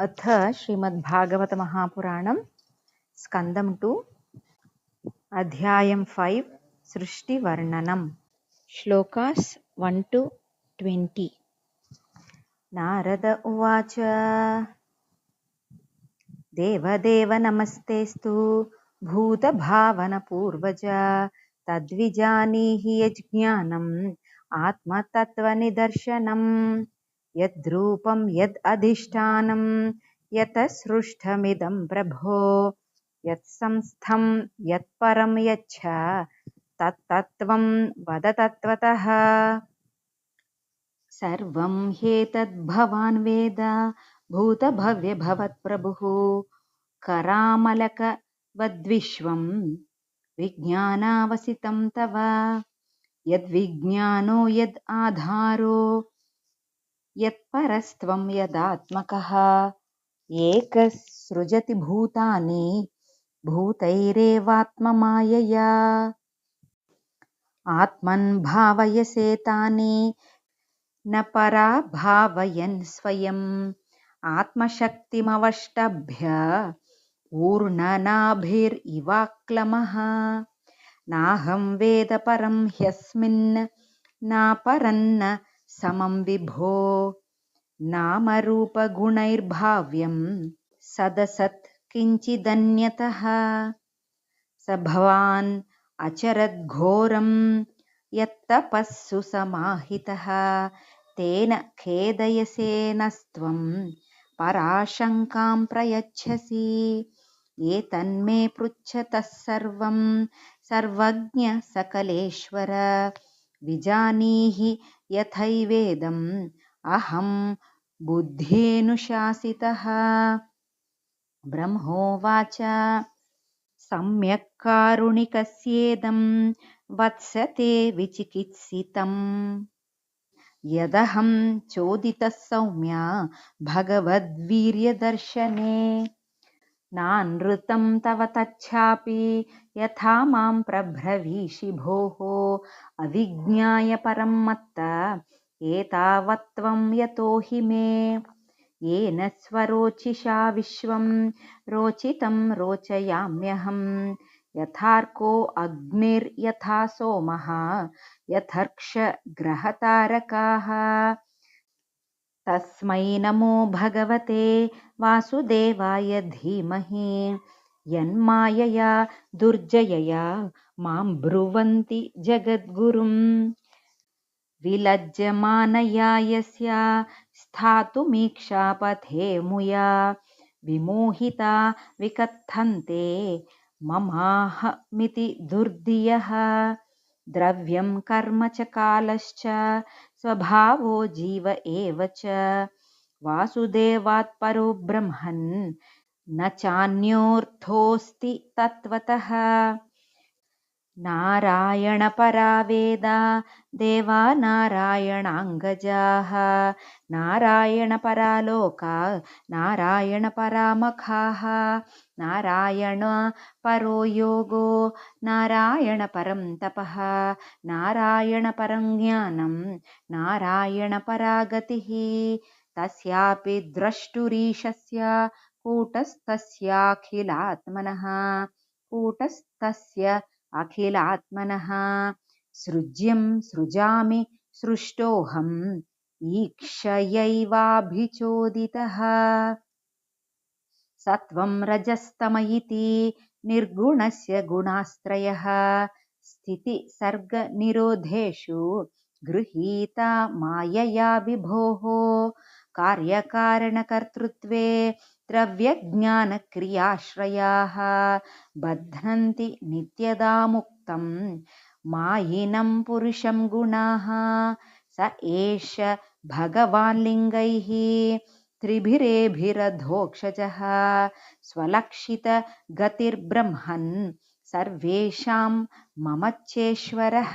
अथ श्रीमद्भागवतमहापुराणं स्कन्दं 2 अध्यायं 5 सृष्टिवर्णनम् श्लोकास् 1 to 20। नारद उवाच देवदेव नमस्तेऽस्तु भूतभावनपूर्वज तद्विजानीहि यज्ञानम् आत्मतत्त्वनिदर्शनम् यद्रूपं यद् अधिष्ठानं यतः सृष्टमिदं प्रभो यत्संस्थं यत्परं यच्छ तत्तत्त्वं वद तत्त्वतः। सर्वं ह्येतद् भवान् वेद भूतभव्यभवत्प्रभुः करामलकवद्विश्वं विज्ञानावसितं तव यद्विज्ञानो यद् आधारो यत्परस्त्वं यदात्मकः एकः सृजति भूतानि भूतैरेवात्ममायया आत्मन् भावयसेतानि न परा भावयन् स्वयम् आत्मशक्तिमवष्टभ्य ऊर्णनाभिरिवाक्लमः नाहं वेद परं ह्यस्मिन् नापरन्न समं विभो नामरूपगुणैर्भाव्यं सदसत् किञ्चिदन्यतः स भवान् अचरद्घोरं यत्तपस्सु समाहितः तेन खेदयसेनस्त्वं पराशङ्कां प्रयच्छसि एतन्मे पृच्छतः सर्वं सर्वज्ञ सकलेश्वर विजानीहि यथैवेदम् अहं बुद्ध्येनुशासितः। ब्रह्मोवाच सम्यक् कारुणिकस्येदं वत्स ते विचिकित्सितम् यदहं चोदितः सौम्या भगवद्वीर्यदर्शने नानृतं तव तच्छापि यथा मां प्रब्रवीषि भोः अविज्ञाय परं मत्त एतावत्त्वं यतो हि मे येन स्वरोचिषा विश्वं रोचितं रोचयाम्यहं यथार्को अग्निर्यथा सोमः यथर्क्षग्रहतारकाः तस्मै नमो भगवते वासुदेवाय धीमहि यन्मायया दुर्जयया मां ब्रुवन्ति जगद्गुरुं विलज्जमानया यस्या स्थातुमीक्षापथे मुया विमोहिता विकथन्ते ममाहमिति दुर्धियः द्रव्यं कर्म च कालश्च स्वभावो जीव एव च वासुदेवात् परो ब्रह्मन् न चान्योऽर्थोऽस्ति तत्त्वतः नारायणपरा वेदा देवा नारायणाङ्गजाः नारायणपरा लोका नारायणपरा मखाः नारायणपरो योगो नारायणपरं तपः नारायणपरं ज्ञानं नारायणपरा गतिः तस्यापि द्रष्टुरीशस्य कूटस्थस्याखिलात्मनः कूटस्थस्य अखिलात्मनः सृज्यं सृजामि सृष्टोऽहम् ईक्षयैवाभिचोदितः सत्वं रजस्तम इति निर्गुणस्य गुणास्त्रयः स्थितिसर्गनिरोधेषु गृहीता मायया विभोः कार्यकारणकर्तृत्वे द्रव्यज्ञानक्रियाश्रयाः बध्नन्ति नित्यदा मुक्तं मायिनं पुरुषं गुणाः स एष भगवान् लिङ्गैः त्रिभिरेभिरधोक्षजः स्वलक्षितगतिर्ब्रह्मन् सर्वेषां ममच्चेश्वरः।